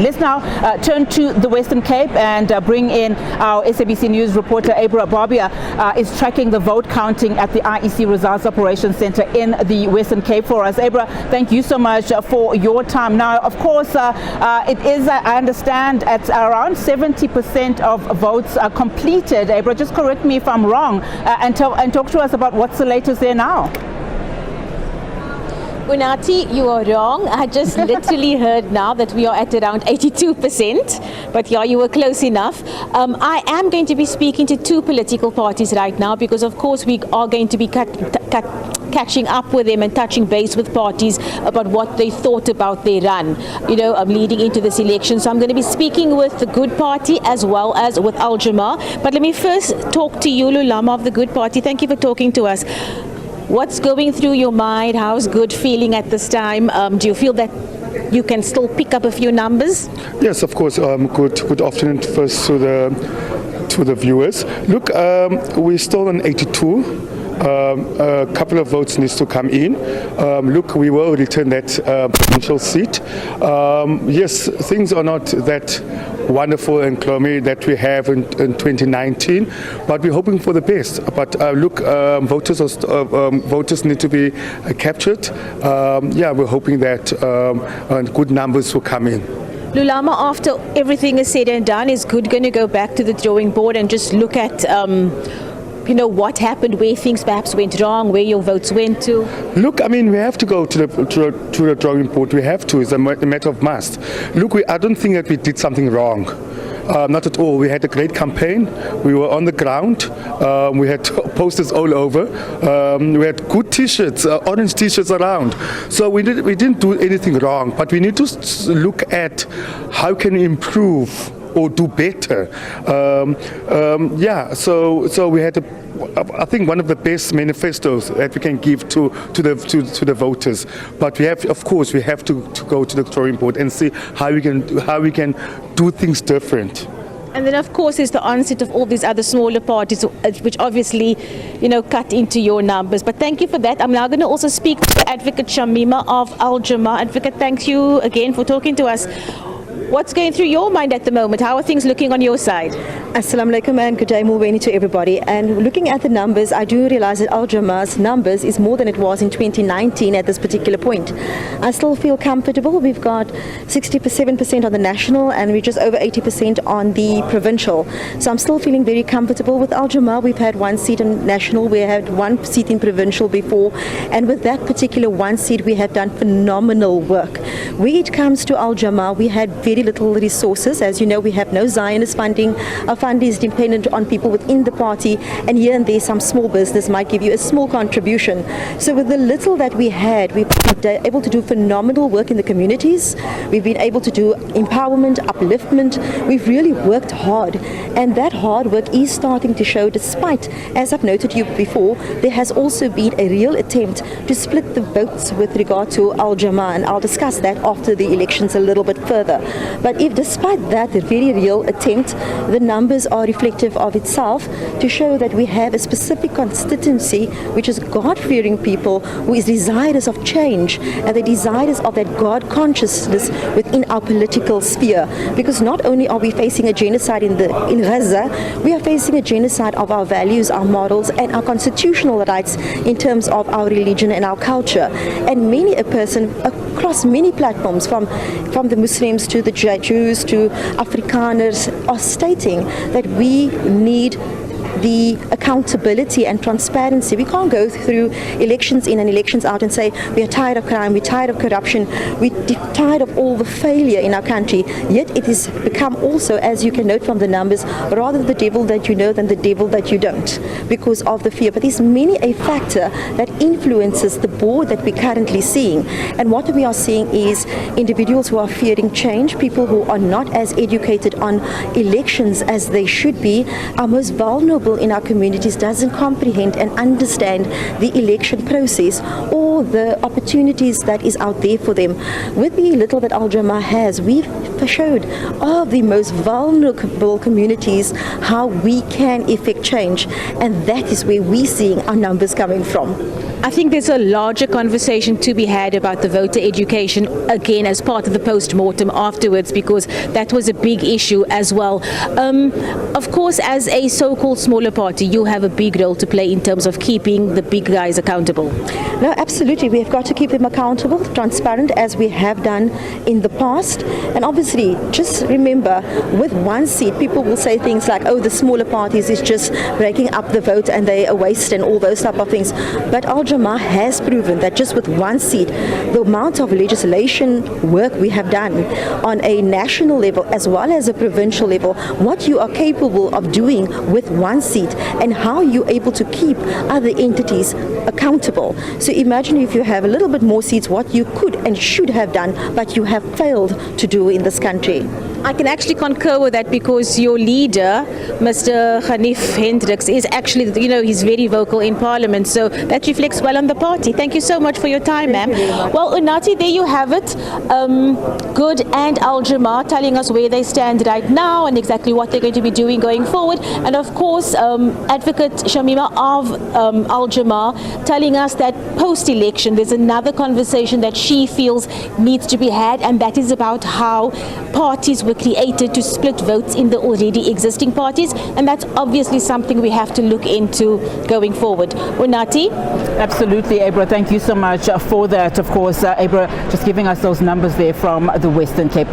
Let's now turn to the Western Cape and bring in our SABC News reporter Abra. Barbier is tracking the vote counting at the IEC Results Operation Centre in the Western Cape for us. Abra, thank you so much for your time. Now, of course, it is, I understand, at around 70% of votes completed. Abra, just correct me if I'm wrong, and talk to us about what's the latest there now. Unati, you are wrong. I just literally heard now that we are at around 82%, but yeah, you were close enough. I am going to be speaking to two political parties right now because of course we are going to be catching up with them and touching base with parties about what they thought about their run, leading into this election. So I'm going to be speaking with the Good Party as well as with Jama-ah. But let me first talk to you, Lulama of the Good Party. Thank you for talking to us. What's going through your mind? How's Good feeling at this time? Do you feel that you can still pick up a few numbers? Yes, of course. Good afternoon first to the viewers. Look, we're still on 82. A couple of votes needs to come in. Look, we will return that provincial seat. Yes, things are not that wonderful and gloomy that we have in 2019, but we're hoping for the best. But look, voters need to be captured. Yeah, we're hoping that good numbers will come in. Lulama, after everything is said and done, is Good going to go back to the drawing board and just look at what happened, where things perhaps went wrong, where your votes went to? Look, I mean, we have to go to the drawing board. We have to. It's a matter of must. Look, I don't think that we did something wrong. Not at all. We had a great campaign. We were on the ground. We had posters all over. We had good T-shirts, orange T-shirts around. So we didn't do anything wrong. But we need to look at how can we improve or do better. Yeah, so we had I think one of the best manifestos that we can give to the voters. But we have, of course, we have to go to the drawing board and see how we can do things different. And then, of course, is the onset of all these other smaller parties, which obviously, cut into your numbers. But thank you for that. I'm now going to also speak to Advocate Shamima of Jama-ah. Advocate, thank you again for talking to us. What's going through your mind at the moment? How are things looking on your side? Assalamu alaikum and good day, Muweni to everybody. And looking at the numbers, I do realize that Jama-ah's numbers is more than it was in 2019 at this particular point. I still feel comfortable. We've got 67% on the national and we're just over 80% on the provincial. So I'm still feeling very comfortable with Jama-ah. We've had one seat in national, we had one seat in provincial before, and with that particular one seat we have done phenomenal work. When it comes to Jama-ah, we had very little resources. As you know, we have no Zionist funding. Our fund is dependent on people within the party, and here and there some small business might give you a small contribution. So with the little that we had, we've been able to do phenomenal work in the communities. We've been able to do empowerment, upliftment. We've really worked hard, and that hard work is starting to show, despite, as I've noted you before, there has also been a real attempt to split the votes with regard to Jama-ah, and I'll discuss that after the elections a little bit further. But if despite that very real attempt, the numbers are reflective of itself to show that we have a specific constituency which is God-fearing people who is desirous of change and the desirous of that God consciousness within our political sphere. Because not only are we facing a genocide in Gaza, we are facing a genocide of our values, our morals and our constitutional rights in terms of our religion and our culture. And many a person across many platforms, from the Muslims to the Jews to Afrikaners, are stating that we need the accountability and transparency. We can't go through elections in and elections out and say we are tired of crime, we're tired of corruption, we're tired of all the failure in our country. Yet it has become also, as you can note from the numbers, rather the devil that you know than the devil that you don't, because of the fear. But there's many a factor that influences the board that we're currently seeing. And what we are seeing is individuals who are fearing change, people who are not as educated on elections as they should be. Our most vulnerable in our communities doesn't comprehend and understand the election process or the opportunities that is out there for them. With the little that Jama-ah has, we've showed of the most vulnerable communities how we can effect change, and that is where we're seeing our numbers coming from. I think there's a larger conversation to be had about the voter education again as part of the post-mortem afterwards, because that was a big issue as well. Of course, as a so-called smaller party, you have a big role to play in terms of keeping the big guys accountable. No, absolutely. We've got to keep them accountable, transparent, as we have done in the past. And obviously, just remember, with one seat, people will say things like, oh, the smaller parties is just breaking up the vote and they are waste and all those type of things. But Jama-ah has proven that just with one seat, the amount of legislation work we have done on a national level as well as a provincial level, what you are capable of doing with one seat and how you're able to keep other entities accountable. So imagine if you have a little bit more seats, what you could and should have done, but you have failed to do in this country. I can actually concur with that, because your leader, Mr. Hanif Hendricks, is actually, he's very vocal in Parliament, so that reflects well on the party. Thank you so much for your time, ma'am. Well, Unathi, there you have it. Good and Jama-ah telling us where they stand right now and exactly what they're going to be doing going forward. And of course, Advocate Shamima of Jama-ah telling us that post-election, there's another conversation that she feels needs to be had, and that is about how parties were created to split votes in the already existing parties, and that's obviously something we have to look into going forward. Unathi? Absolutely, Abra. Thank you so much for that. Of course, Abra, just giving us those numbers there from the Western Cape.